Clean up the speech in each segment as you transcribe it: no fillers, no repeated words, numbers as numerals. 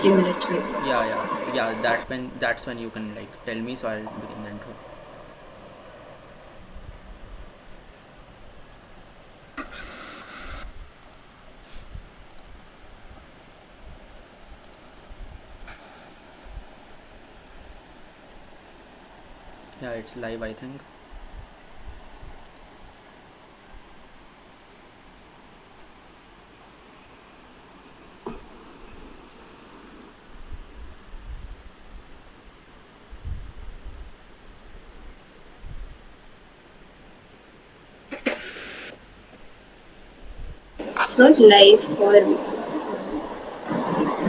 3 minutes maybe. Yeah. That's when you can tell me, so I'll begin the intro. Yeah, it's live, I think. It's not live for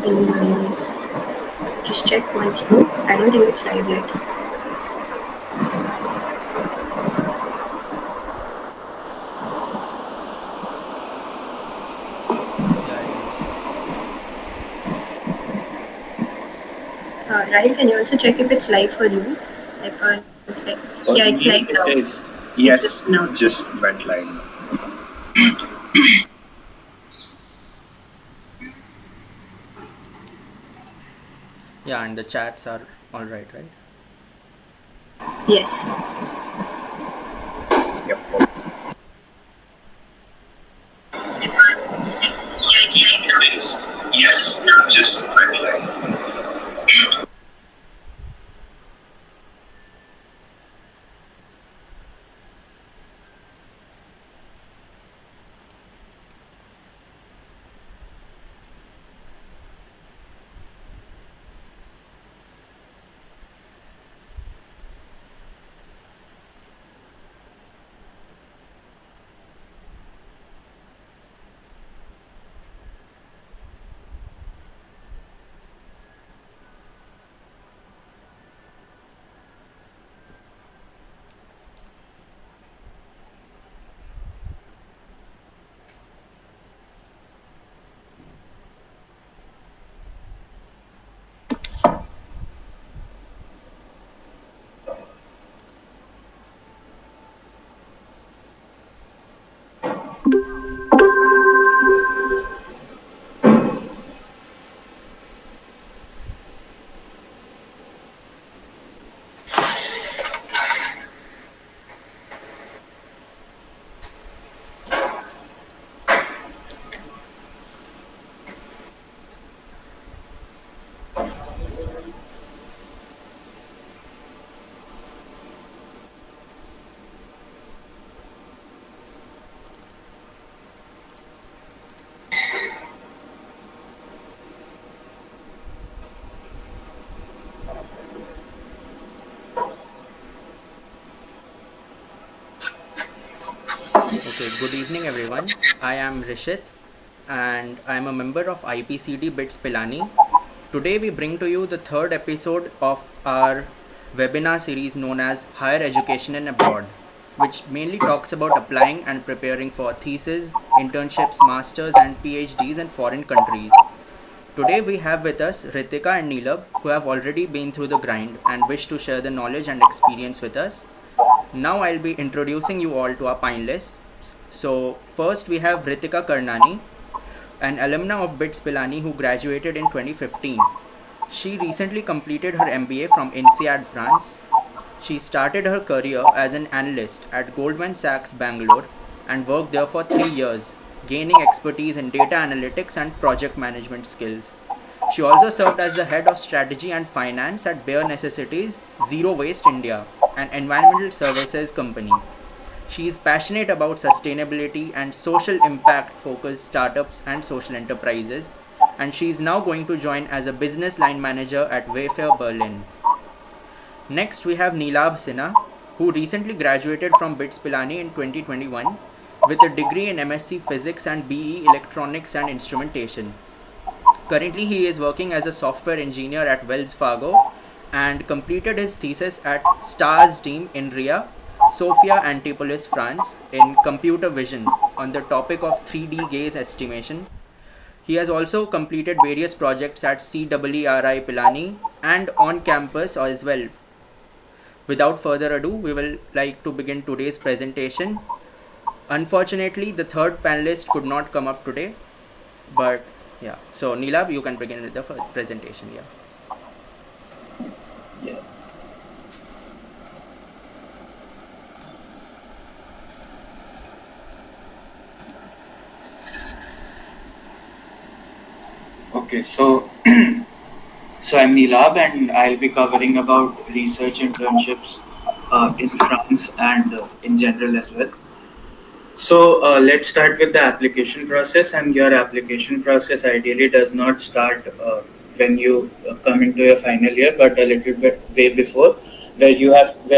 anyone. Just check once more. I don't think it's live yet. Yeah, it is. Rahil, can you also check if it's live for you? Like, yeah, it's live now. It is. It's Yes, now. just went live. Yeah, and the chats are all right? Yes. Yep. Yeah, it's live now. It is. Yes, just went live. Okay, good evening everyone. I am Rishit and I am a member of IPCD BITS Pilani. Today we bring to you the third episode of our webinar series known as Higher Education and Abroad, which mainly talks about applying and preparing for thesis, internships, masters and PhDs in foreign countries. Today we have with us Ritika and Neelabh, who have already been through the grind and wish to share the knowledge and experience with us. Now I'll be introducing you all to our panelists. So first we have Ritika Karnani, an alumna of BITS Pilani who graduated in 2015. She recently completed her MBA from INSEAD, France. She started her career as an analyst at Goldman Sachs Bangalore and worked there for 3 years, gaining expertise in data analytics and project management skills. She also served as the head of strategy and finance at Bare Necessities Zero Waste India, an environmental services company. She is passionate about sustainability and social impact focused startups and social enterprises, and she is now going to join as a business line manager at Wayfair Berlin. Next, we have Neelabh Sinha, who recently graduated from BITS Pilani in 2021 with a degree in MSc Physics and BE Electronics and Instrumentation. Currently, he is working as a software engineer at Wells Fargo and completed his thesis at STARS team Inria, Sofia, Antipolis, France, in computer vision on the topic of 3D gaze estimation. He has also completed various projects at CEERI Pilani and on campus as well. Without further ado, we will like to begin today's presentation. Unfortunately, the third panelist could not come up today, but Yeah. So Neelabh, you can begin with the presentation. Yeah. Yeah. Okay, so I'm Neelabh, and I'll be covering about research internships in France and in general as well. So let's start with the application process, and your application process ideally does not start when you come into your final year, but a little bit way before, where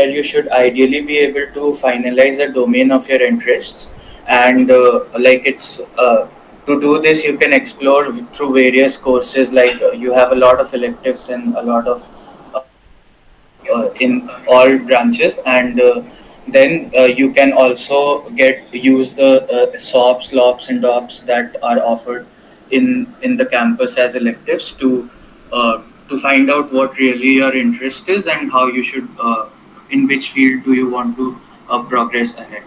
you should ideally be able to finalize a domain of your interests, and like it's to do this you can explore through various courses. Like you have a lot of electives and a lot of in all branches, and then you can also use the SOPs, LOPs, and DOPs that are offered in the campus as electives to find out what really your interest is and how you should in which field do you want to progress ahead.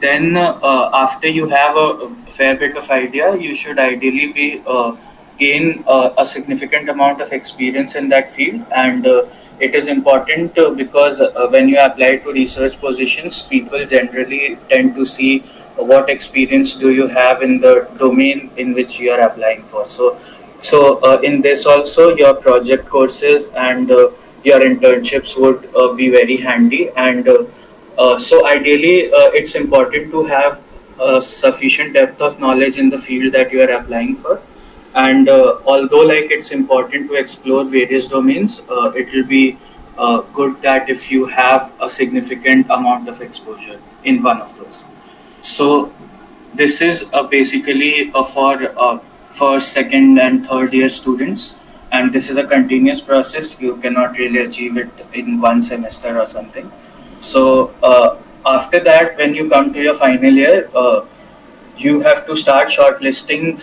Then after you have a fair bit of idea, you should ideally be gain a significant amount of experience in that field, and it is important because when you apply to research positions, people generally tend to see what experience do you have in the domain in which you are applying for. So in this also, your project courses and your internships would be very handy, and so ideally, it's important to have sufficient depth of knowledge in the field that you are applying for. And although like it's important to explore various domains, it will be good that if you have a significant amount of exposure in one of those. So this is basically for first, second, and third year students, and this is a continuous process. You cannot really achieve it in one semester or something. So after that, when you come to your final year, you have to start shortlisting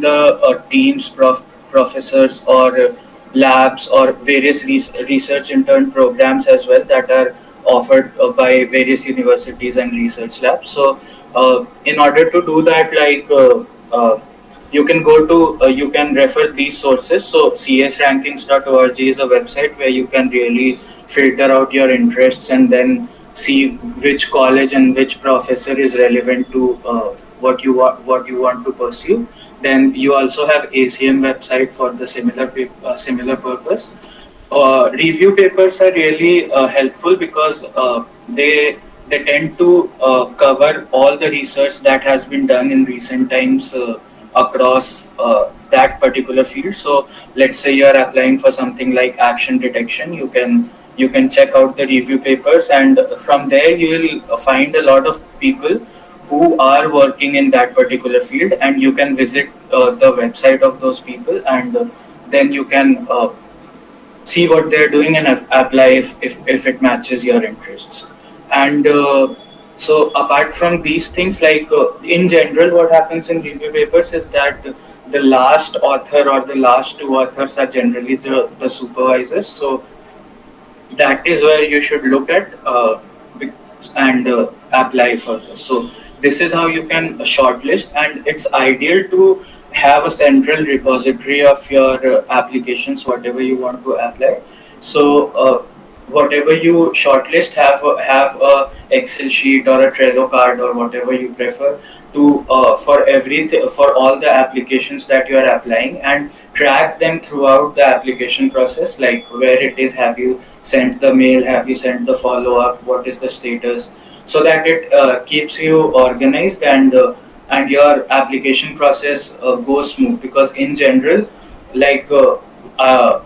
the teams, professors, or labs, or various research intern programs as well that are offered by various universities and research labs. So in order to do that, you can refer these sources. So csrankings.org is a website where you can really filter out your interests and then see which college and which professor is relevant to what you want to pursue. Then you also have ACM website for the similar purpose. Review papers are really helpful because they tend to cover all the research that has been done in recent times across that particular field. So let's say you are applying for something like action detection, you can check out the review papers, and from there you will find a lot of people who are working in that particular field, and you can visit the website of those people, and then you can see what they're doing and apply if it matches your interests. And so apart from these things, in general, what happens in review papers is that the last author or the last two authors are generally the supervisors. So that is where you should look at and apply further. So this is how you can shortlist, and it's ideal to have a central repository of your applications, whatever you want to apply. So whatever you shortlist, have a Excel sheet or a Trello card or whatever you prefer to for everything, for all the applications that you are applying, and track them throughout the application process, like where it is, have you sent the mail, have you sent the follow up, what is the status, so that it keeps you organized, and your application process goes smooth. Because in general, like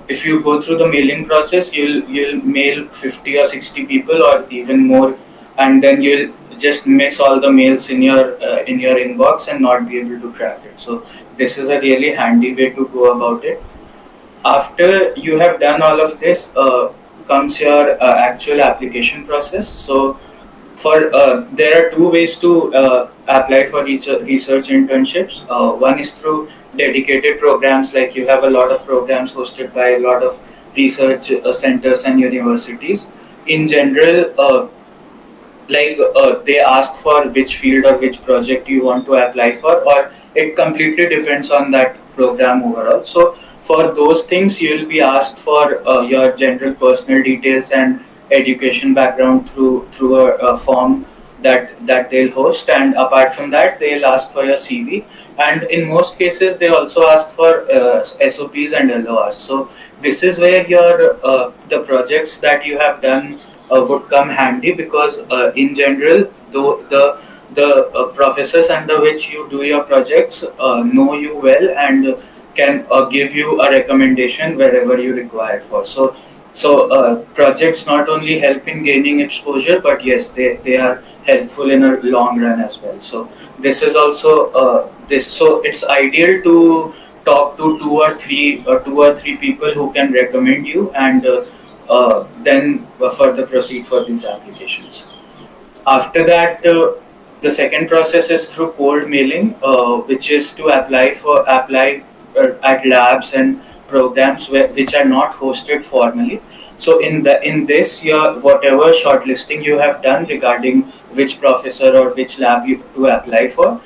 if you go through the mailing process, you'll mail 50 or 60 people or even more, and then you'll just miss all the mails in your inbox and not be able to track it. So this is a really handy way to go about it. After you have done all of this, comes your actual application process. So for there are two ways to apply for research internships. One is through dedicated programs, like you have a lot of programs hosted by a lot of research centers and universities. In general, they ask for which field or which project you want to apply for, or it completely depends on that program overall. So for those things, you will be asked for your general personal details and education background through a form that they'll host, and apart from that, they'll ask for your CV. And in most cases, they also ask for SOPs and LORs. So this is where your the projects that you have done would come handy, because in general, though the professors under which you do your projects know you well and can give you a recommendation wherever you require for. So projects not only help in gaining exposure, but yes, they are helpful in a long run as well. So this is also this. So it's ideal to talk to two or three people who can recommend you, and then further proceed for these applications. After that, the second process is through cold mailing, which is to apply at labs and programs which are not hosted formally. So in this, your whatever shortlisting you have done regarding which professor or which lab you to apply for,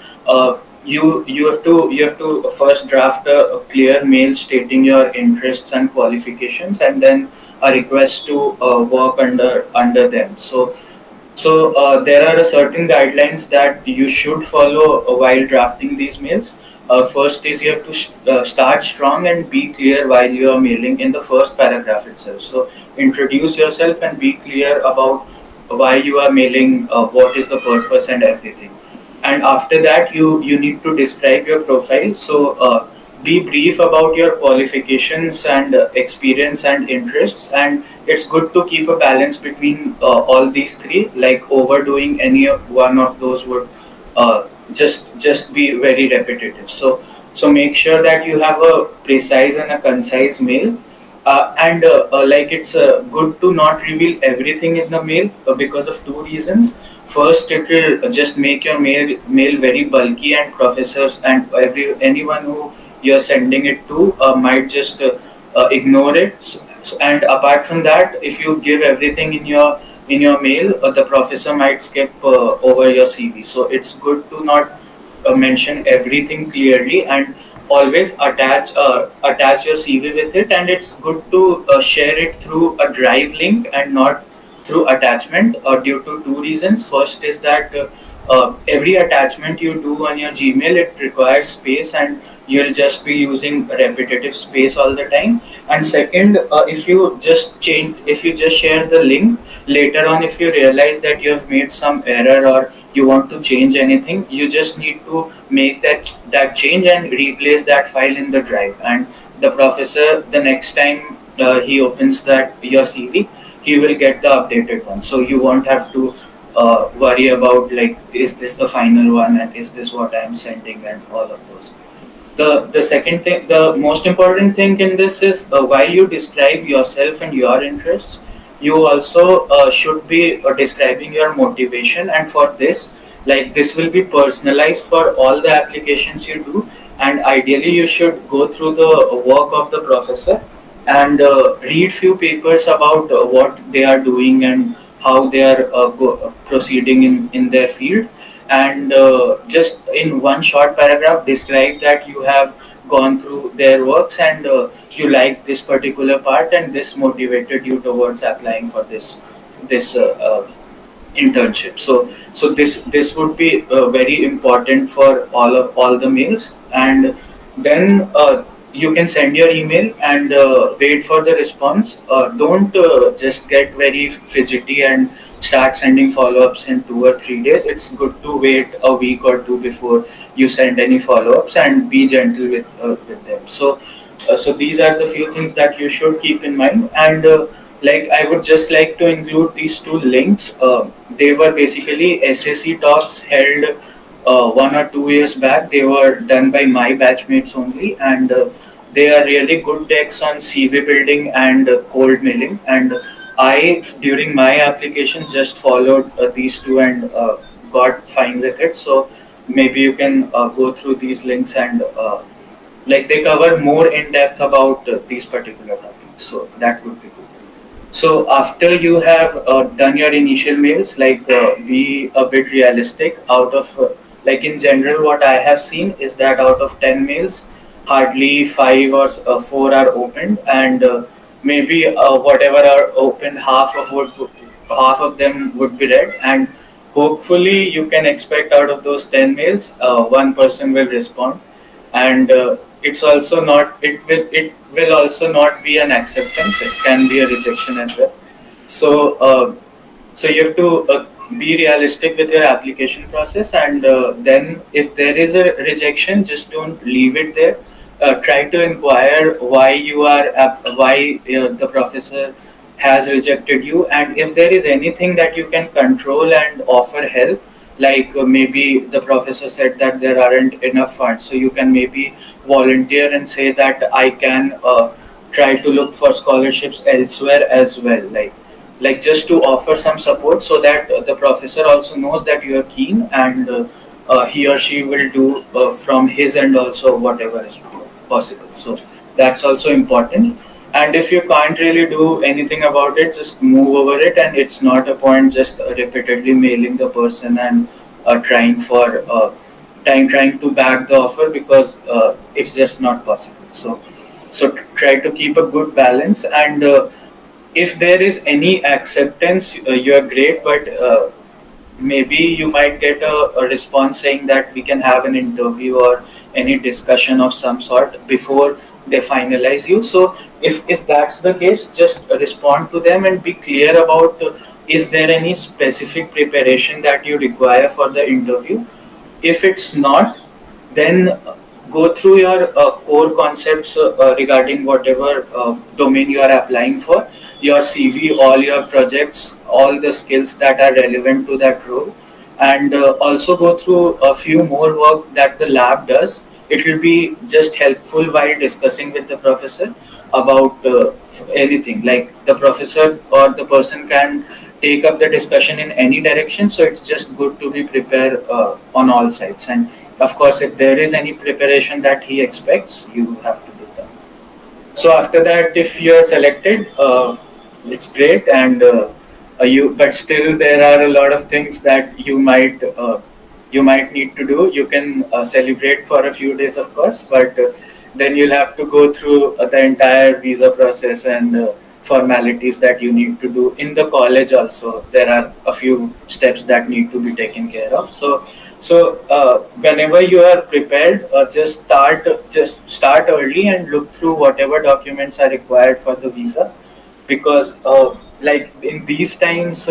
you have to first draft a clear mail stating your interests and qualifications, and then a request to work under them. So there are certain guidelines that you should follow while drafting these mails. First is you have to start strong and be clear while you are mailing in the first paragraph itself. So introduce yourself and be clear about why you are mailing, what is the purpose and everything. And after that, you need to describe your profile. So be brief about your qualifications and experience and interests, and it's good to keep a balance between all these three. Like overdoing any one of those would just be very repetitive. So make sure that you have a precise and a concise mail. And like it's good to not reveal everything in the mail because of two reasons. First, it will just make your mail very bulky, and professors and anyone who you're sending it to might just ignore it. And apart from that, if you give everything in your mail, the professor might skip over your CV. So it's good to not mention everything clearly, and always attach your CV with it. And it's good to share it through a drive link and not through attachment, due to two reasons. First is that every attachment you do on your Gmail, it requires space, and you'll just be using repetitive space all the time. And second, if you just share the link later on, if you realize that you have made some error or you want to change anything, you just need to make that change and replace that file in the drive. And the professor, the next time he opens that your CV, he will get the updated one. So you won't have to worry about, like, is this the final one and is this what I'm sending and all of those. The second thing, the most important thing in this is, while you describe yourself and your interests, you also should be describing your motivation. And for this, like, this will be personalized for all the applications you do. And ideally, you should go through the work of the professor and read few papers about what they are doing and how they are proceeding in their field, and just in one short paragraph describe that you have gone through their works, and you like this particular part, and this motivated you towards applying for this internship. So this would be very important for all the mails. And then you can send your email and wait for the response. Don't just get very fidgety and start sending follow-ups in 2 or 3 days. It's good to wait a week or two before you send any follow-ups, and be gentle with them. So these are the few things that you should keep in mind. And like, I would just like to include these two links. They were basically SSC talks held 1 or 2 years back. They were done by my batchmates only, and they are really good decks on CV building and cold mailing. And I, during my application, just followed these two and got fine with it. So maybe you can go through these links, and like, they cover more in depth about these particular topics. So that would be good. So after you have done your initial mails, like, be a bit realistic. Out of like, in general, what I have seen is that out of 10 mails, hardly five or four are opened, and maybe whatever are opened, half of them would be read, and hopefully you can expect out of those 10 mails, one person will respond, and it will also not be an acceptance. It can be a rejection as well. So. So you have to be realistic with your application process, and then if there is a rejection, just don't leave it there. Try to inquire why the professor has rejected you, and if there is anything that you can control and offer help, like maybe the professor said that there aren't enough funds, so you can maybe volunteer and say that I can try to look for scholarships elsewhere as well, like just to offer some support, so that the professor also knows that you are keen, and he or she will do from his end also whatever is possible. So that's also important. And if you can't really do anything about it, just move over it, and it's not a point just repeatedly mailing the person and trying to back the offer, because it's just not possible. So try to keep a good balance, and if there is any acceptance, you're great, but maybe you might get a response saying that we can have an interview or any discussion of some sort before they finalize you. So if that's the case, just respond to them and be clear about is there any specific preparation that you require for the interview. If it's not, then go through your core concepts regarding whatever domain you are applying for, your CV, all your projects, all the skills that are relevant to that role, and also go through a few more work that the lab does. It will be just helpful while discussing with the professor about anything. Like the professor or the person can take up the discussion in any direction, so it's just good to be prepared on all sides. And of course, if there is any preparation that he expects, you have to do that. So after that, if you are selected, it's great, and but still there are a lot of things that you might need to do. You can celebrate for a few days, of course, but then you'll have to go through the entire visa process and formalities that you need to do in the college. Also, there are a few steps that need to be taken care of. So whenever you are prepared, just start early and look through whatever documents are required for the visa, because like in these times,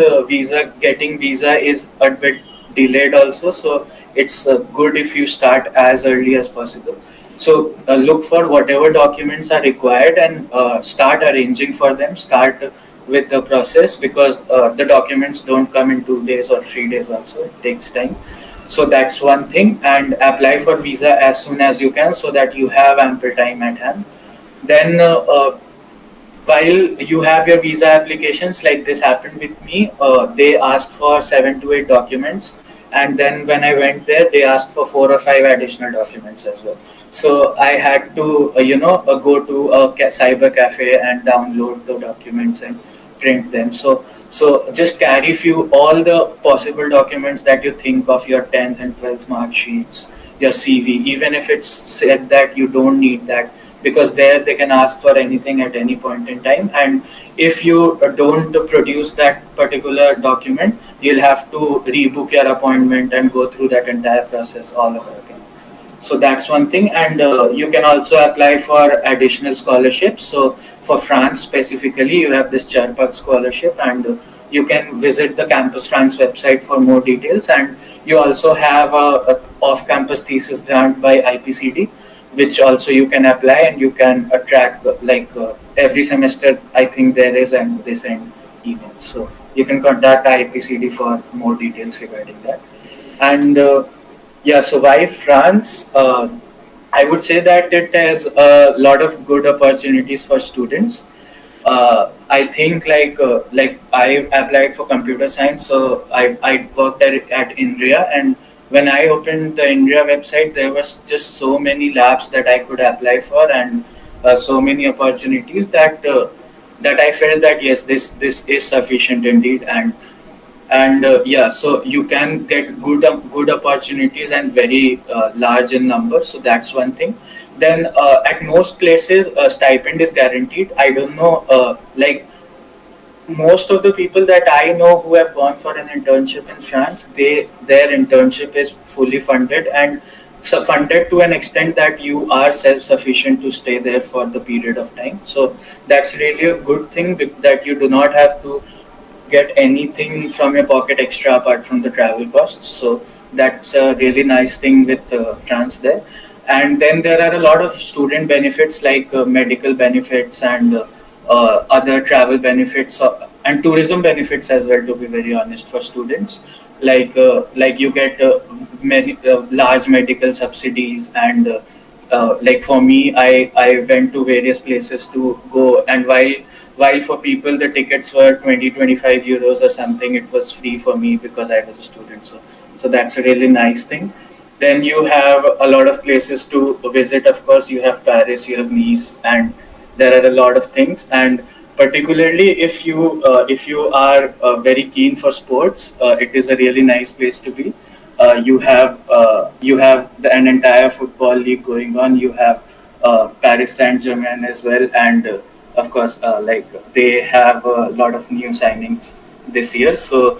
getting visa is a bit delayed also. So it's good if you start as early as possible. So look for whatever documents are required, and start arranging for them. Start with the process, because the documents don't come in 2 days or 3 days. Also, it takes time. So that's one thing, and apply for visa as soon as you can, so that you have ample time at hand. Then while you have your visa applications, like this happened with me, they asked for 7 to 8 documents, and then when I went there, they asked for 4 or 5 additional documents as well. So I had to go to a cyber cafe and download the documents and print them. So just carry all the possible documents that you think of, your 10th and 12th mark sheets, your CV, even if it's said that you don't need that, because there they can ask for anything at any point in time. And if you don't produce that particular document, you'll have to rebook your appointment and go through that entire process all over again. So that's one thing. And you can also apply for additional scholarships. So for France specifically, you have this Charpak scholarship, and you can visit the Campus France website for more details. And you also have a off-campus thesis grant by IPCD, which also you can apply, and you can track every semester. I think there is, and they send emails. So you can contact IPCD for more details regarding that. And so why France? I would say that it has a lot of good opportunities for students. I think like I applied for computer science, so I worked at Inria, and when I opened the Inria website, there was just so many labs that I could apply for, and so many opportunities that I felt that yes, this is sufficient indeed. And so you can get good opportunities, and very large in number. So that's one thing. Then at most places a stipend is guaranteed. I don't know, like most of the people that I know who have gone for an internship in France, their internship is fully funded, and so funded to an extent that you are self-sufficient to stay there for the period of time. So that's really a good thing, that you do not have to get anything from your pocket extra apart from the travel costs. So that's a really nice thing with France there. And then there are a lot of student benefits like medical benefits and other travel benefits, and tourism benefits as well. To be very honest, for students, like you get many large medical subsidies, and like for me, I went to various places to go, and while for people the tickets were 20-25 euros or something, it was free for me because I was a student. So that's a really nice thing. Then you have a lot of places to visit. Of course, you have Paris, you have Nice, and there are a lot of things. And particularly if you are very keen for sports, it is a really nice place to be. An entire football league going on. You have Paris Saint Germain as well, and of course, like they have a lot of new signings this year. So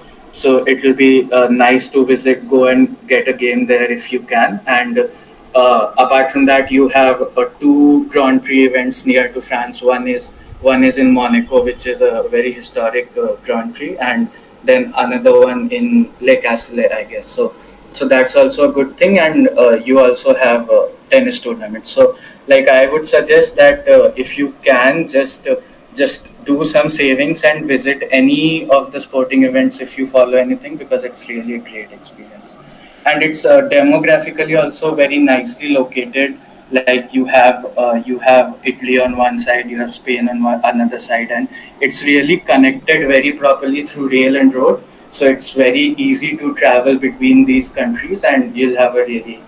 it will be nice to visit, go and get a game there if you can. And apart from that, you have two Grand Prix events near to France. One is in Monaco, which is a very historic Grand Prix, and then another one in Le Castellet, I guess. So that's also a good thing. And you also have tennis tournaments. So like I would suggest that if you can just do some savings and visit any of the sporting events if you follow anything, because it's really a great experience. And it's demographically also very nicely located. Like you have Italy on one side, you have Spain on another side, and it's really connected very properly through rail and road. So it's very easy to travel between these countries, and you'll have a really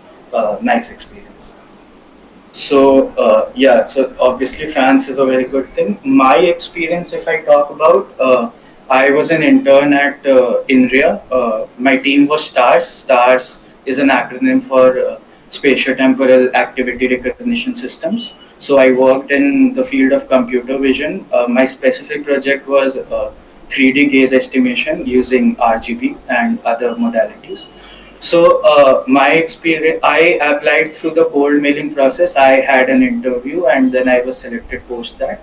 nice experience. So yeah, so obviously France is a very good thing. My experience, if I talk about, I was an intern at Inria. My team was STARS. STARS is an acronym for Spatio-Temporal Activity Recognition Systems. So I worked in the field of computer vision. My specific project was 3D gaze estimation using RGB and other modalities. So my experience, I applied through the cold mailing process. I had an interview, and then I was selected post that.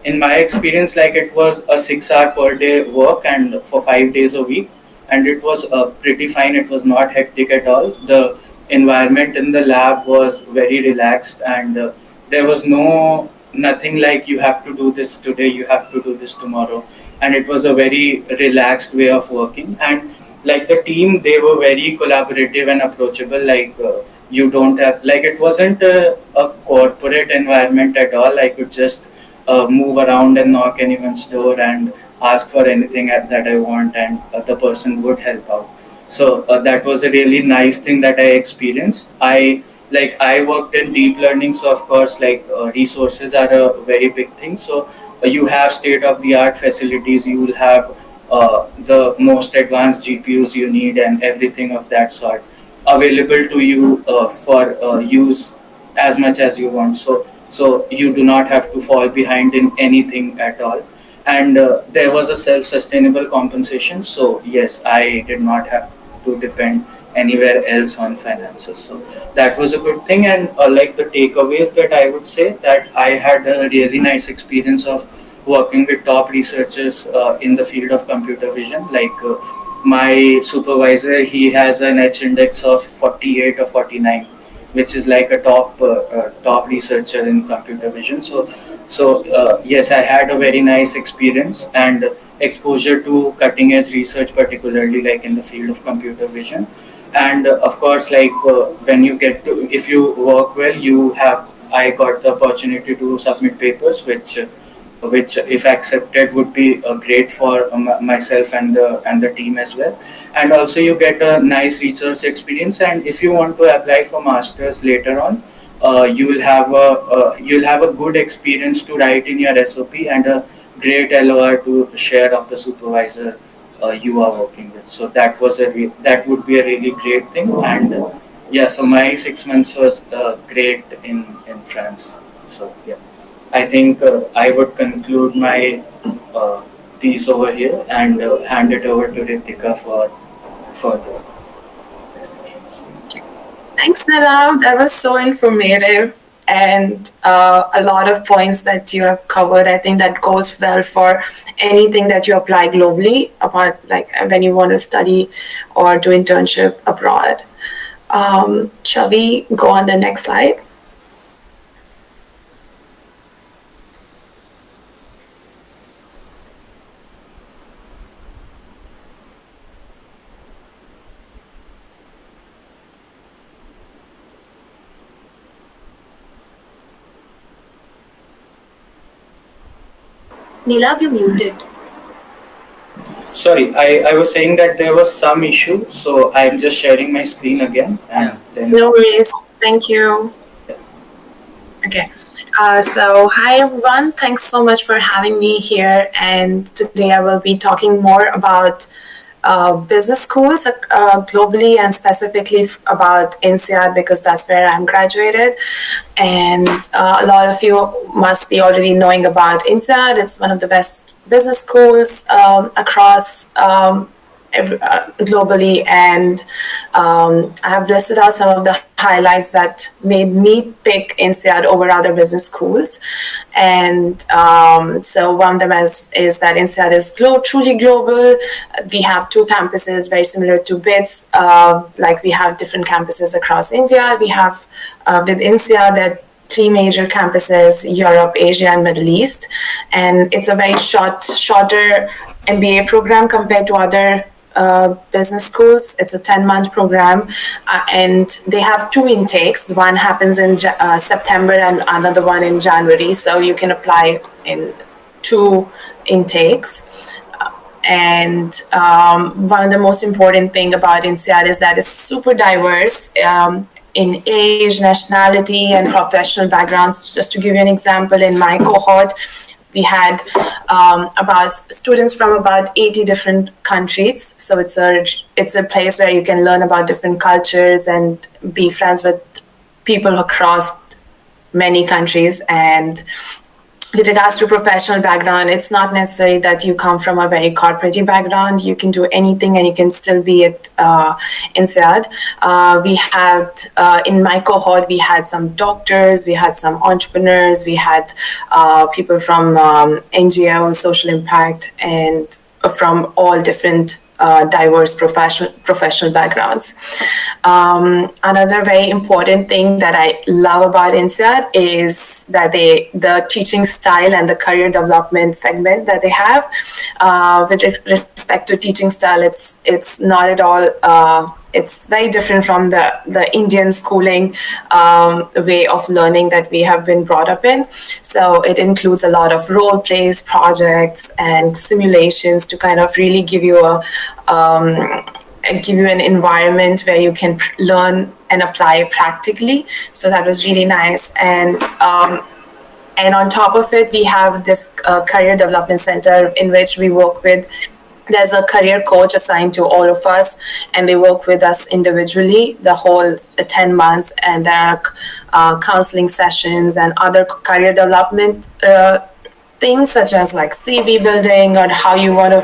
In my experience, like it was a 6 hour per day work and for 5 days a week, and it was pretty fine. It was not hectic at all. The environment in the lab was very relaxed, and there was nothing like you have to do this today, you have to do this tomorrow, and it was a very relaxed way of working. And like the team, they were very collaborative and approachable. Like you don't have, like it wasn't a corporate environment at all. I could just move around and knock anyone's door and ask for anything that I want, and the person would help out. So that was a really nice thing that I experienced. I worked in deep learning, so of course, like resources are a very big thing. So you have state of the art facilities. You will have the most advanced GPUs you need, and everything of that sort available to you for use as much as you want. So you do not have to fall behind in anything at all. And there was a self-sustainable compensation. So yes, I did not have to depend anywhere else on finances. So that was a good thing. And like the takeaways that I would say, that I had a really nice experience of working with top researchers in the field of computer vision. Like my supervisor, he has an H index of 48 or 49, which is like a top researcher in computer vision. So yes, I had a very nice experience and exposure to cutting edge research, particularly like in the field of computer vision. And of course, like when you get to, if you work well, you have, I got the opportunity to submit papers, which if accepted would be great for myself and the team as well. And also you get a nice research experience. And if you want to apply for masters later on, you'll have a good experience to write in your SOP, and a great LOR to share of the supervisor you are working with. So that would be a really great thing. And Yeah, so my 6 months was great in France. So yeah, I think I would conclude my uh, piece over here and hand it over to Ritika for further discussions. Thanks, Neelabh. That was so informative and a lot of points that you have covered. I think that goes well for anything that you apply globally, apart like when you want to study or do internship abroad. Shall we go on the next slide? Neelabh, you muted. Sorry, I was saying that there was some issue, so I'm just sharing my screen again and Yeah. then. No worries. Thank you. Okay. So, hi everyone. Thanks so much for having me here. And today I will be talking more about business schools globally and specifically about INSEAD because that's where I'm graduated. And a lot of you must be already knowing about INSEAD. It's one of the best business schools across globally, and I have listed out some of the highlights that made me pick INSEAD over other business schools. And so one of them is that INSEAD is truly global. We have two campuses very similar to BITS, like we have different campuses across India. We have with INSEAD that three major campuses: Europe, Asia, and Middle East. And it's a very shorter MBA program compared to other business schools. It's a 10-month program, and they have two intakes. One happens in September and another one in January. So you can apply in two intakes. And one of the most important thing about INSEAD is that it's super diverse in age, nationality, and professional backgrounds. Just to give you an example, in my cohort, we had about students from about 80 different countries. So it's a place where you can learn about different cultures and be friends with people across many countries. And with regards to professional background, it's not necessary that you come from a very corporate background. You can do anything and you can still be at INSEAD. We had, in my cohort, we had some doctors, we had some entrepreneurs, we had people from NGOs, social impact, and from all different diverse professional backgrounds. Another very important thing that I love about INSEAD is that the teaching style and the career development segment that they have. With respect to teaching style, it's not at all. It's very different from the Indian schooling way of learning that we have been brought up in. So it includes a lot of role plays, projects, and simulations to kind of really give you an environment where you can learn and apply practically. So that was really nice. And on top of it, we have this career development center in which we work with. There's a career coach assigned to all of us, and they work with us individually the whole 10 months. And there are counseling sessions and other career development things such as like CV building or how you want to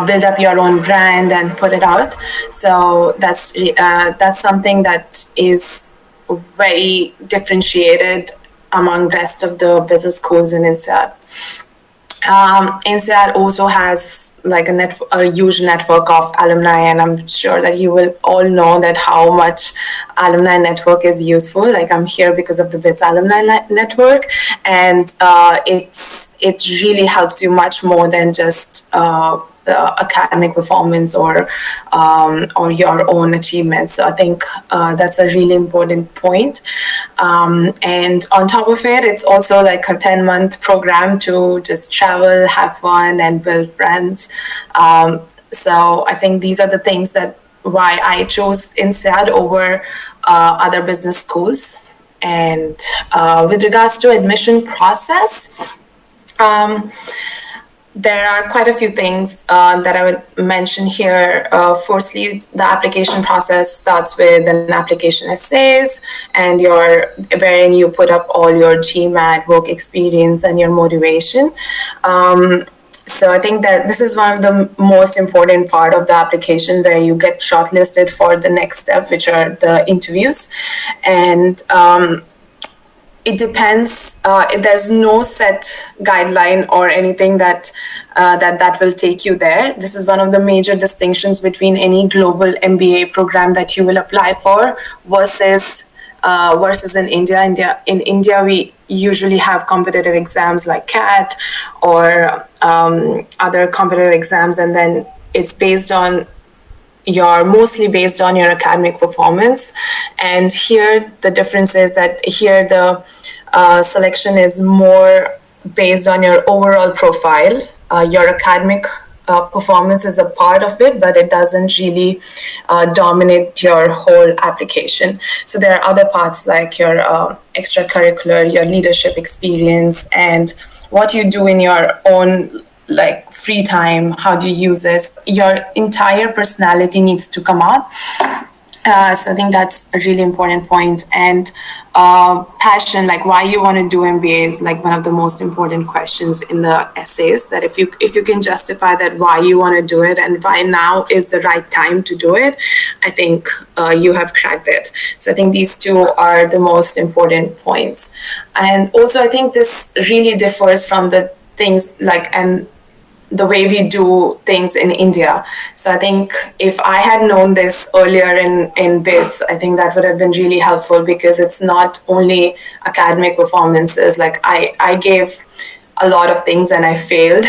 build up your own brand and put it out. So that's something that is very differentiated among rest of the business schools in INSEAD. INSEAD also has like a huge network of alumni, and I'm sure that you will all know that how much alumni network is useful. Like I'm here because of the BITS alumni network, and it really helps you much more than just academic performance or your own achievements. So I think that's a really important point. And on top of it, it's also like a 10-month program to just travel, have fun, and build friends. So I think these are the things that why I chose INSEAD over other business schools. And with regards to admission process, there are quite a few things that I would mention here. Firstly, the application process starts with an application essays, and wherein you put up all your GMAT, work experience, and your motivation. So I think that this is one of the most important part of the application, where you get shortlisted for the next step, which are the interviews. And it depends. There's no set guideline or anything that will take you there. This is one of the major distinctions between any global MBA program that you will apply for versus in India. In India, we usually have competitive exams like CAT or other competitive exams, and then it's mostly based on your academic performance. And here the difference is that here the selection is more based on your overall profile. Your academic performance is a part of it, but it doesn't really dominate your whole application. So there are other parts like your extracurricular, your leadership experience, and what you do in your own like free time, how do you use it. Your entire personality needs to come out. So I think that's a really important point. And passion, like why you want to do MBA, is like one of the most important questions in the essays. That if you can justify that why you want to do it and why now is the right time to do it, I think you have cracked it. So I think these two are the most important points. And also I think this really differs from the things and the way we do things in India. So I think if I had known this earlier in BITS, I think that would have been really helpful, because it's not only academic performances. Like I gave a lot of things and I failed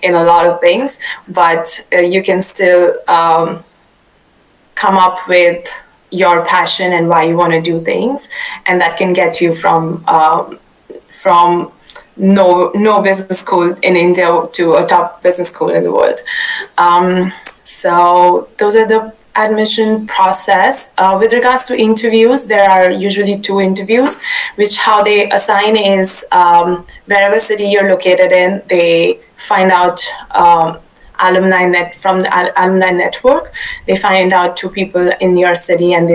in a lot of things, but you can still come up with your passion and why you want to do things, and that can get you from no business school in India to a top business school in the world. So those are the admission process. With regards to interviews, there are usually 2 interviews, which how they assign is wherever city you're located in, they find out from the alumni network, they find out 2 people in your city, and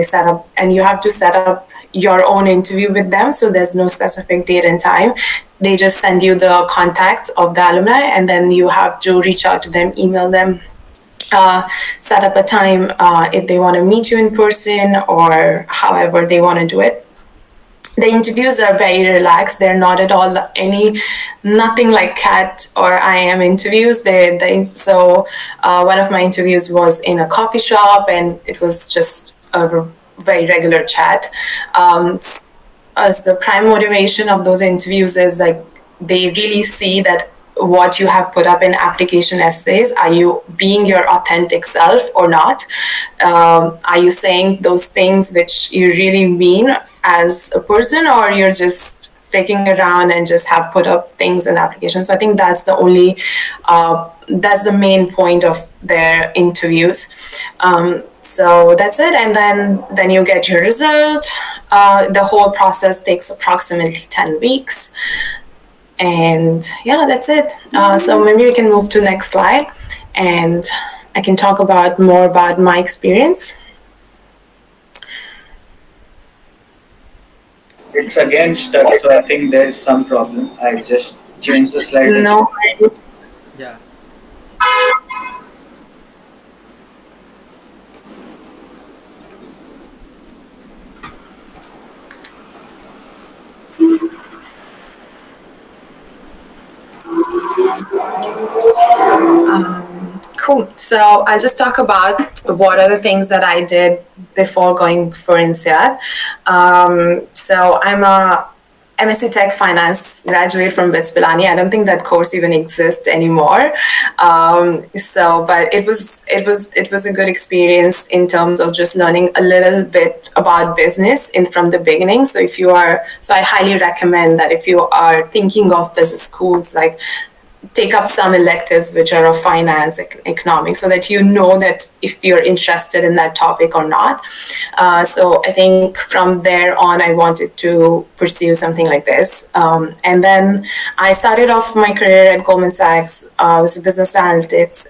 you have to set up your own interview with them. So there's no specific date and time. They just send you the contacts of the alumni, and then you have to reach out to them, email them, set up a time if they want to meet you in person or however they want to do it. The interviews are very relaxed. They're not at all nothing like CAT or IM interviews. So one of my interviews was in a coffee shop, and it was just a very regular chat. As the prime motivation of those interviews is like they really see that what you have put up in application essays, are you being your authentic self or not? Are you saying those things which you really mean as a person, or you're just faking around and just have put up things in the application? So I think that's the main point of their interviews. So that's it, and then you get your result. The whole process takes approximately 10 weeks. And yeah, that's it. So maybe we can move to next slide, and I can talk more about my experience. It's again stuck, so I think there is some problem. I just changed the slide. No. Yeah. Cool. So I'll just talk about what are the things that I did before going for INSEAD. So I'm a MSc Tech Finance graduate from BITS Pilani. I don't think that course even exists anymore. But it was a good experience in terms of just learning a little bit about business from the beginning. So I highly recommend that if you are thinking of business schools, like take up some electives which are of finance, economics, so that you know that if you're interested in that topic or not. So I think from there on, I wanted to pursue something like this. And then I started off my career at Goldman Sachs. I was a business analyst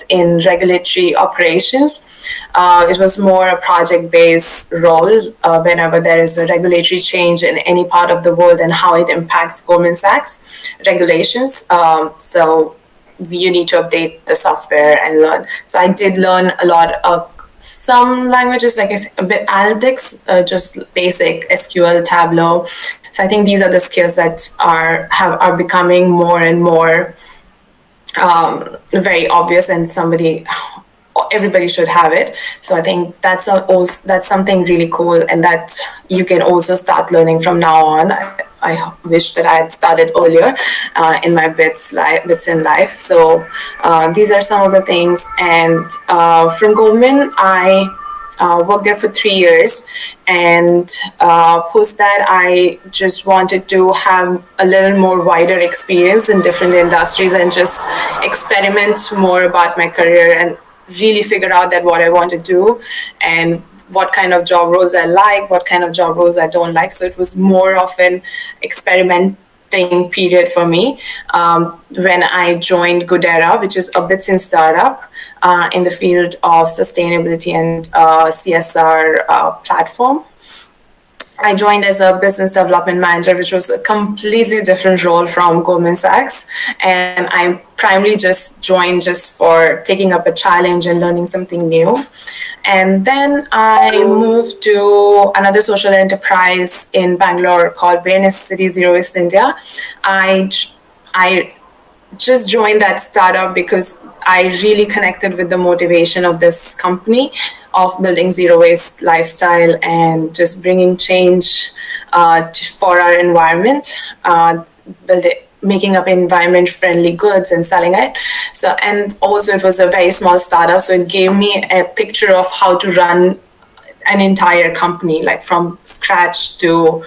in regulatory operations. It was more a project-based role whenever there is a regulatory change in any part of the world and how it impacts Goldman Sachs regulations. So you need to update the software and learn. So I did learn a lot of some languages, like a bit analytics, just basic SQL, Tableau. So I think these are the skills that are becoming more and more very obvious, and everybody should have it. So I think that's something really cool, and that you can also start learning from now on. I wish that I had started earlier in my bits in life. So these are some of the things. And from Goldman, I worked there for 3 years, and post that I just wanted to have a little more wider experience in different industries and just experiment more about my career and really figure out that what I want to do and what kind of job roles I like, what kind of job roles I don't like. So it was more of an experimenting period for me when I joined Goodera, which is a bits startup in the field of sustainability and CSR platform. I joined as a business development manager, which was a completely different role from Goldman Sachs. And I primarily just joined just for taking up a challenge and learning something new. And then I moved to another social enterprise in Bangalore called IPCD Zero Waste India. I just joined that startup because I really connected with the motivation of this company of building zero waste lifestyle and just bringing change for our environment, making up environment friendly goods and selling it. So, and also it was a very small startup, so it gave me a picture of how to run an entire company, like from scratch to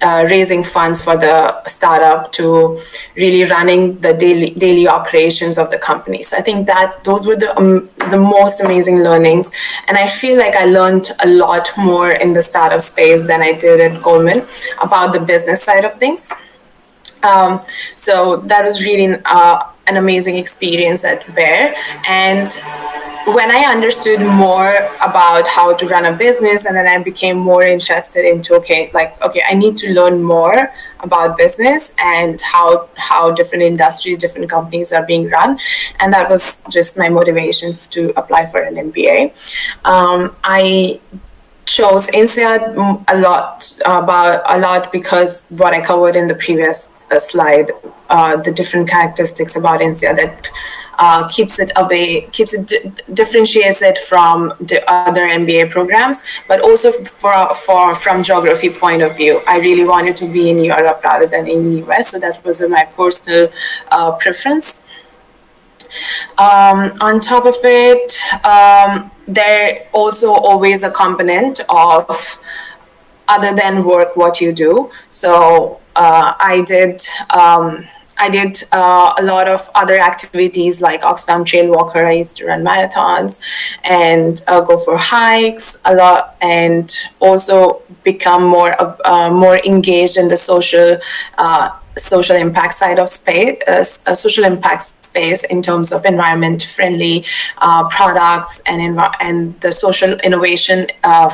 raising funds for the startup to really running the daily operations of the company. So I think that those were the most amazing learnings. And I feel like I learned a lot more in the startup space than I did at Goldman about the business side of things. So that was really an amazing experience at Bear. And when I understood more about how to run a business, and then I became more interested into, I need to learn more about business and how different industries, different companies are being run. And that was just my motivation to apply for an MBA. I chose INSEAD a lot because what I covered in the previous slide, the different characteristics about INSEAD that differentiates it from the other MBA programs, but also from geography point of view. I really wanted to be in Europe rather than in the US, so that was my personal preference. On top of it, there also always a component of other than work, what you do. So I did a lot of other activities like Oxfam Trail Walker. I used to run marathons and go for hikes a lot, and also become more engaged in the social impact side of space, social impact space in terms of environment-friendly products and the social innovation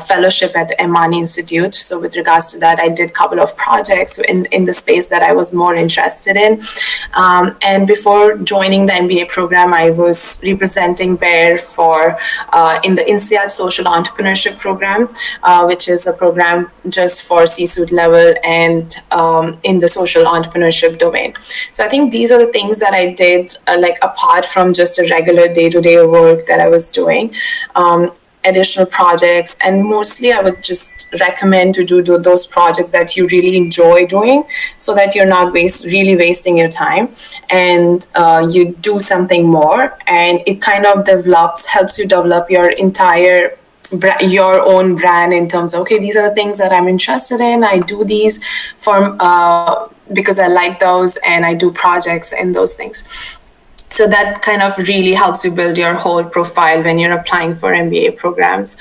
fellowship at Emani Institute. So with regards to that, I did a couple of projects in the space that I was more interested in. And before joining the MBA program, I was representing Bear in the INSEAD Social Entrepreneurship Program, which is a program just for C-suite level and in the social entrepreneurship domain. So I think these are the things that I did apart from just a regular day-to-day work that I was doing. Additional projects, and mostly I would just recommend to do those projects that you really enjoy doing, so that you're not really wasting your time, and you do something more, and it kind of helps you develop your own brand in terms of, okay, these are the things that I'm interested in. I do these for because I like those and I do projects and those things. So that kind of really helps you build your whole profile when you're applying for MBA programs.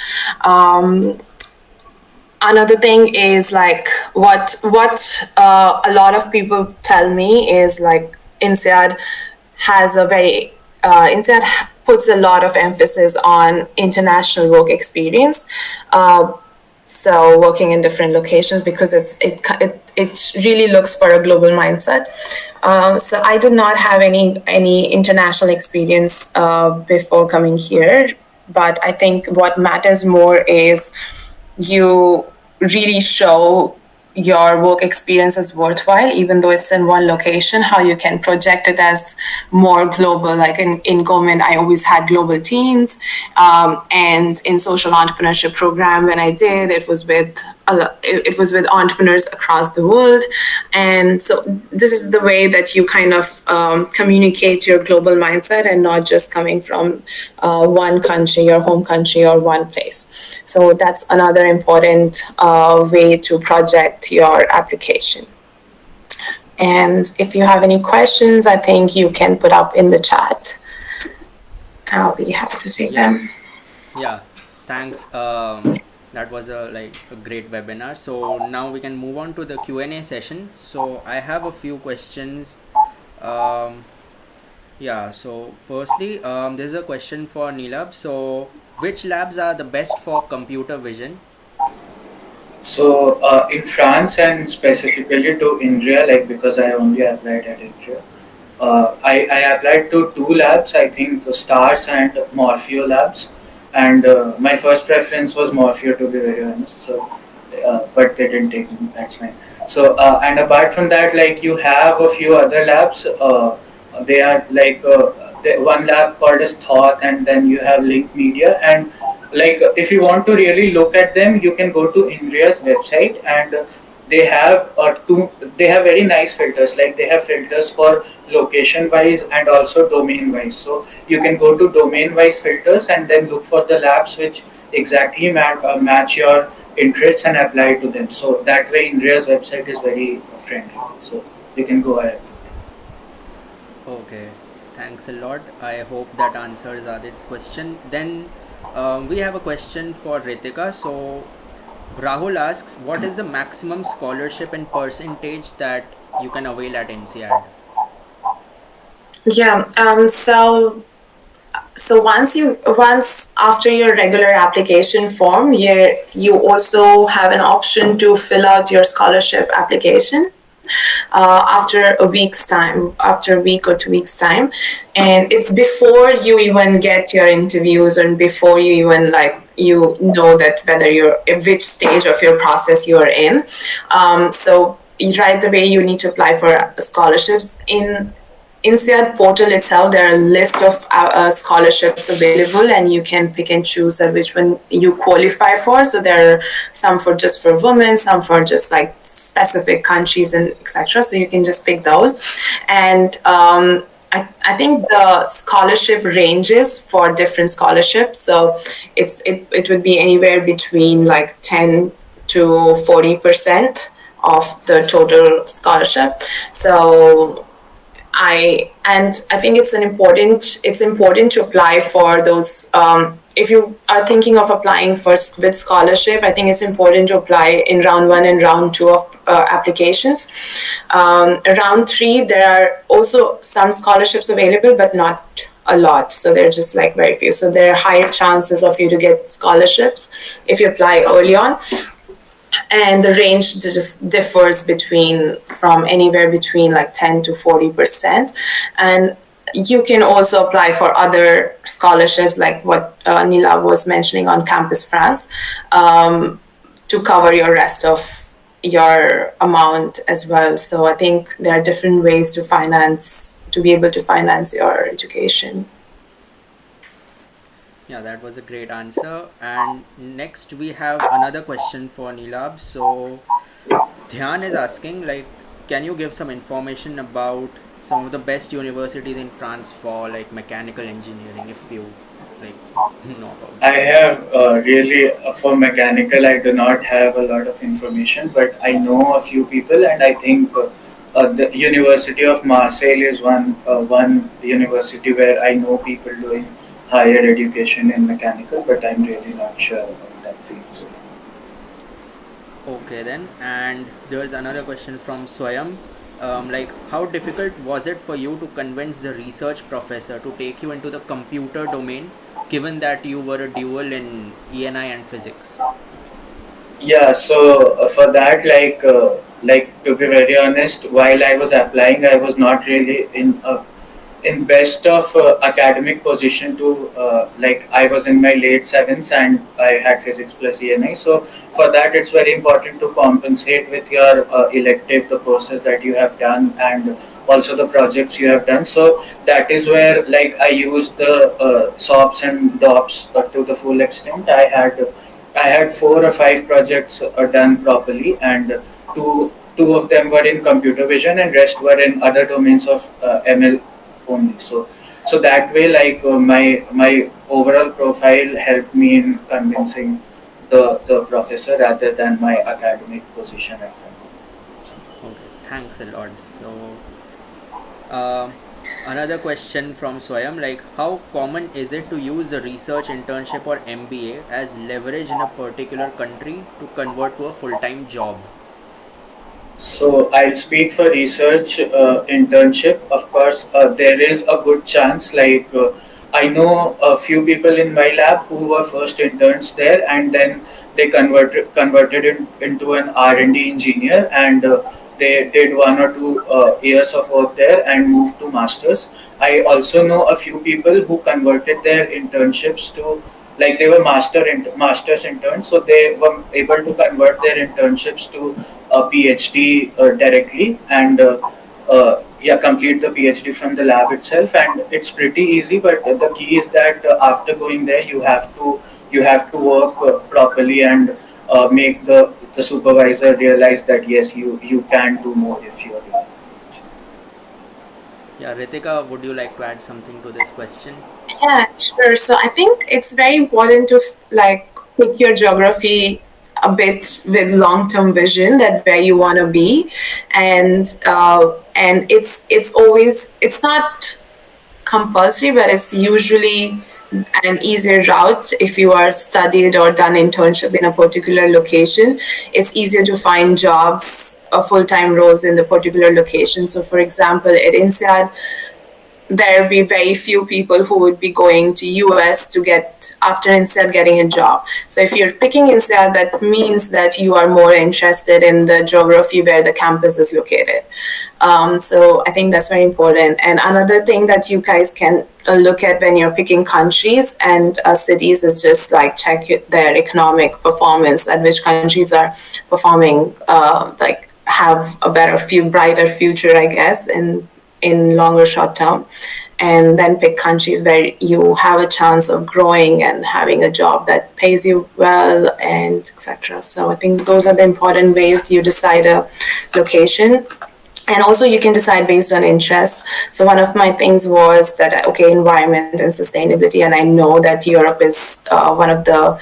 Another thing is like what a lot of people tell me is like INSEAD has a very INSEAD puts a lot of emphasis on international work experience. So working in different locations, because it really looks for a global mindset. So I did not have any international experience before coming here, but I think what matters more is you really show your work experience is worthwhile, even though it's in one location, how you can project it as more global. Like in government, I always had global teams. And in social entrepreneurship program, when I did, it was with entrepreneurs across the world. And so this is the way that you kind of communicate your global mindset and not just coming from one country, your home country, or one place. So that's another important way to project your application. And if you have any questions, I think you can put up in the chat. I'll be happy to take them. Yeah, thanks. That was a great webinar. So now we can move on to the Q&A session. So I have a few questions. Yeah, so firstly, there's a question for Neelabh. So which labs are the best for computer vision? So in France and specifically to Inria, like because I only applied at Inria, I applied to two labs, I think STARS and Morpheo labs, and my first preference was Morpheo, to be very honest. So, but they didn't take me. That's fine. So and apart from that, like you have a few other labs. They are like one lab called as Thought, and then you have Link Media, and like if you want to really look at them, you can go to Inria's website, and they have they have very nice filters. Like they have filters for location wise and also domain wise. So you can go to domain wise filters and then look for the labs which exactly match your interests and apply to them. So that way Inria's website is very friendly, so you can go ahead. Okay, thanks a lot. I hope that answers Adit's question. Then we have a question for Ritika. So Rahul asks, what is the maximum scholarship in percentage that you can avail at INSEAD? Yeah. So once after your regular application form, you also have an option to fill out your scholarship application after a week's time, after a week or 2 weeks time, and it's before you even get your interviews and before you even you know that whether which stage of your process you are in. So right away you need to apply for scholarships. In INSEAD portal itself, there are a list of scholarships available, and you can pick and choose which one you qualify for. So there are some for women, some for just like specific countries and etc. So you can just pick those. And I think the scholarship ranges for different scholarships. So it would be anywhere between like 10 to 40% of the total scholarship. So I think it's important to apply for those. If you are thinking of applying with scholarship, I think it's important to apply in round 1 and round 2 of applications. Round 3, there are also some scholarships available, but not a lot. So they're just like very few. So there are higher chances of you to get scholarships if you apply early on. And the range just differs from anywhere between like 10 to 40%. And you can also apply for other scholarships, like what Neelabh was mentioning on Campus France, to cover your rest of your amount as well. So I think there are different ways to be able to finance your education. Yeah, that was a great answer. And next we have another question for Neelabh. So Dhyan is asking, can you give some information about some of the best universities in France for mechanical engineering, if you know about it? I have really for mechanical, I do not have a lot of information, but I know a few people, and I think the University of Marseille is one university where I know people doing higher education in mechanical, but I'm really not sure about that field. So. Okay then, and there's another question from Swayam. Like, how difficult was it for you to convince the research professor to take you into the computer domain, given that you were a dual in ENI and physics? Yeah, so for that, like to be very honest, while I was applying, I was not really in best of academic position to like I was in my late sevens and I had physics plus ENI. So for that, it's very important to compensate with your elective, the courses that you have done, and also the projects you have done. So that is where like I used the SOPs and DOPs to the full extent. I had 4 or 5 projects done properly, and two of them were in computer vision, and rest were in other domains of ML only. So that way, like my overall profile helped me in convincing the professor rather than my academic position at that time. Okay, thanks a lot. So, uh, another question from Swayam, like, how common is it to use a research internship or MBA as leverage in a particular country to convert to a full time job? So I'll speak for research internship. Of course, there is a good chance. Like I know a few people in my lab who were first interns there, and then they converted into an R&D engineer, and they did 1 or 2 years of work there and moved to masters. I also know a few people who converted their internships to, like, they were masters interns, so they were able to convert their internships to a PhD directly, and yeah, complete the PhD from the lab itself. And it's pretty easy, but the key is that after going there, you have to work properly and make the supervisor realize that yes, you can do more if you are doing. Yeah, Ritika, would you like to add something to this question? Yeah, sure. So I think it's very important to like pick your geography a bit with long-term vision that where you want to be, and it's always, it's not compulsory, but it's usually an easier route if you are studied or done internship in a particular location. It's easier to find jobs or full-time roles in the particular location. So for example, at INSEAD, there will be very few people who would be going to US to get, after instead getting a job. So if you're picking instead, that means that you are more interested in the geography where the campus is located. So I think that's very important. And another thing that you guys can look at when you're picking countries and cities is just like check their economic performance, at which countries are performing like have a brighter future, I guess, in longer short term, and then pick countries where you have a chance of growing and having a job that pays you well, and etc. So I think those are the important ways you decide a location. And also you can decide based on interest. So one of my things was that, okay, environment and sustainability, and I know that Europe is one of the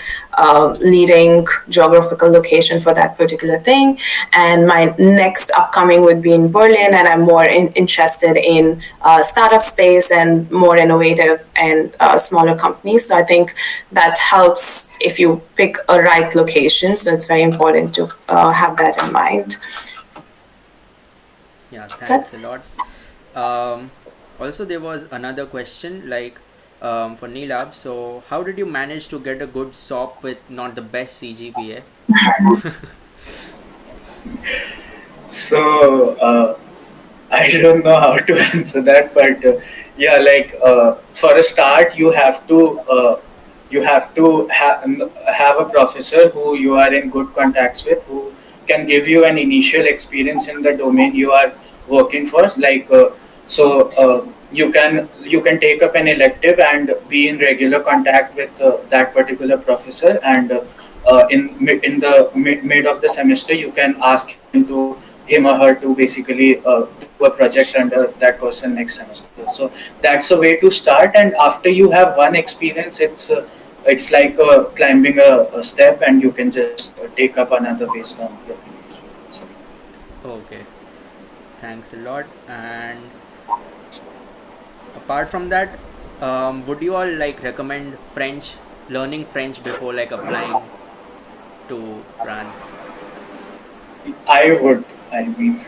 leading geographical location for that particular thing. And my next upcoming would be in Berlin, and I'm more interested in startup space and more innovative and smaller companies. So I think that helps if you pick a right location. So it's very important to have that in mind. Yeah, thanks a lot. Also, there was another question like for Neelabh. So, how did you manage to get a good SOP with not the best CGPA? So I don't know how to answer that, but yeah, like for a start, you have to have a professor who you are in good contacts with, who can give you an initial experience in the domain you are working for. Like you can take up an elective and be in regular contact with that particular professor, and in the mid of the semester, you can ask him or her to basically do a project under that person next semester. So that's a way to start, and after you have one experience, it's like climbing a step, and you can just take up another based on your previous one. So, Okay. Thanks a lot. And apart from that, would you all like recommend French, learning French before like applying to France? I would. I mean,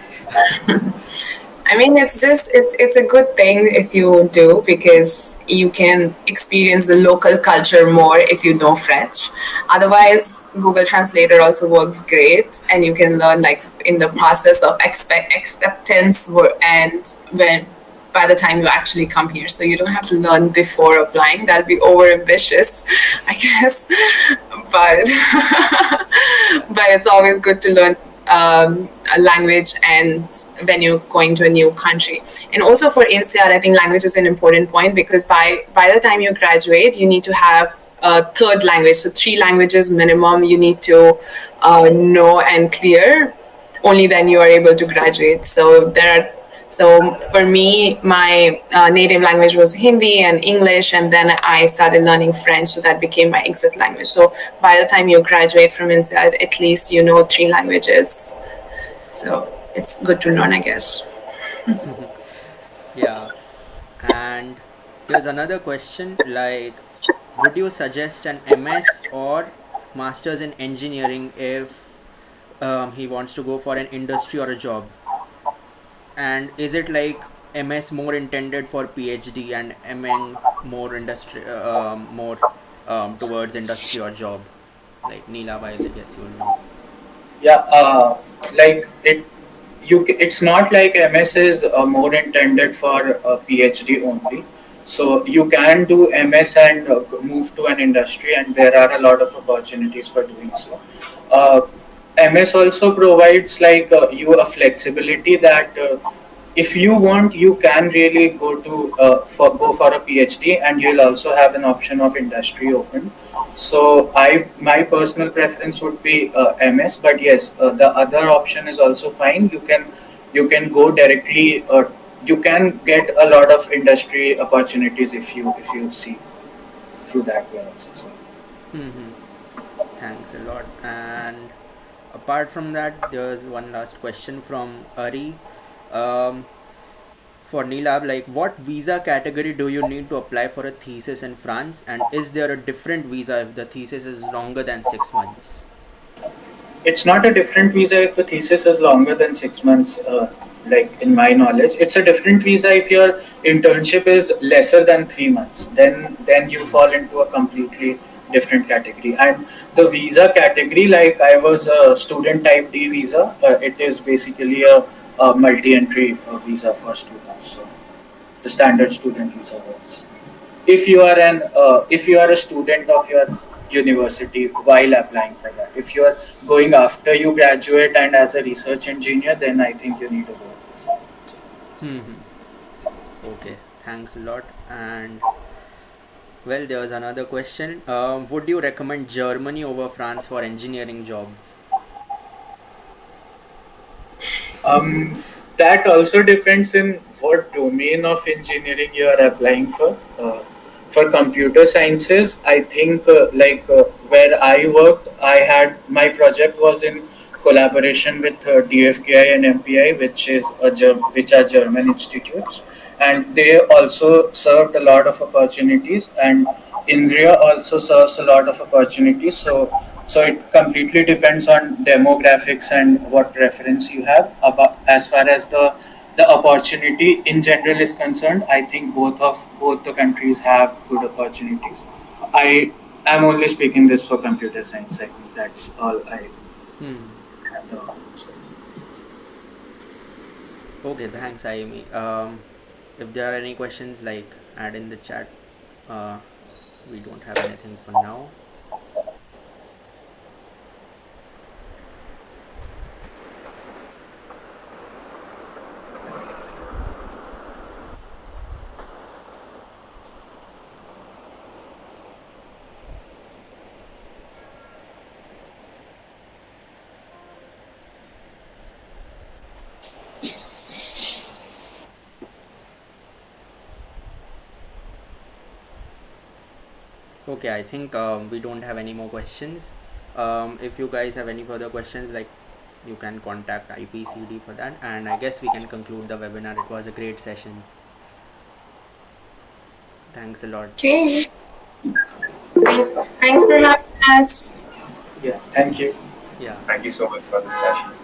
I mean, it's a good thing if you do because you can experience the local culture more if you know French. Otherwise, Google Translator also works great, and you can learn like in the process of acceptance and when by the time you actually come here. So you don't have to learn before applying. That'd be over ambitious, I guess. But but it's always good to learn a language and when you're going to a new country. And also for INSEAD, I think language is an important point because by the time you graduate, you need to have a third language. So 3 languages minimum you need to know and clear. Only then you are able to graduate. So for me, my native language was Hindi and English, and then I started learning French, so that became my exit language. So by the time you graduate from INSEAD, at least you know 3 languages. So it's good to learn, I guess. Yeah. And here's another question like, would you suggest an MS or Masters in Engineering if he wants to go for an industry or a job? And is it like MS more intended for PhD and MN more industry, more towards industry or job? Like Neelabh, I guess you will know. yeah, like it's not like MS is more intended for PhD only. So you can do MS and move to an industry, and there are a lot of opportunities for doing so. Uh, MS also provides like you a flexibility that if you want, you can really go for a PhD, and you'll also have an option of industry open. So my personal preference would be MS, but yes, the other option is also fine. You can go directly. You can get a lot of industry opportunities if you see through that way also. So. Mm-hmm. Thanks a lot. And apart from that, there's one last question from Ari. Um, for Neelabh, like what visa category do you need to apply for a thesis in France? And is there a different visa if the thesis is longer than 6 months? It's not a different visa if the thesis is longer than 6 months. Like in my knowledge, it's a different visa if your internship is lesser than 3 months. Then you fall into a completely different category. And the visa category, like I was a student type D visa. It is basically a multi-entry visa for students. So the standard student visa works if you are a student of your university while applying for that. If you are going after you graduate and as a research engineer, then I think you need a work visa. Mm-hmm. Okay, thanks a lot. And well, there was another question. Would you recommend Germany over France for engineering jobs? That also depends in what domain of engineering you are applying for. For computer sciences, I think where I worked, I had my project was in collaboration with DFKI and MPI, which are German institutes, and they also served a lot of opportunities, and Inria also serves a lot of opportunities. So it completely depends on demographics and what preference you have. About as far as the opportunity in general is concerned, I think both the countries have good opportunities. I am only speaking this for computer science. I think that's all I Hmm. have to say. Okay, thanks, Ayumi. If there are any questions, like add in the chat. Uh, we don't have anything for now. Okay, I think we don't have any more questions. If you guys have any further questions, like you can contact IPCD for that. And I guess we can conclude the webinar. It was a great session. Thanks a lot. Okay. Thanks for having us. Yeah, thank you. Yeah. Thank you so much for the session.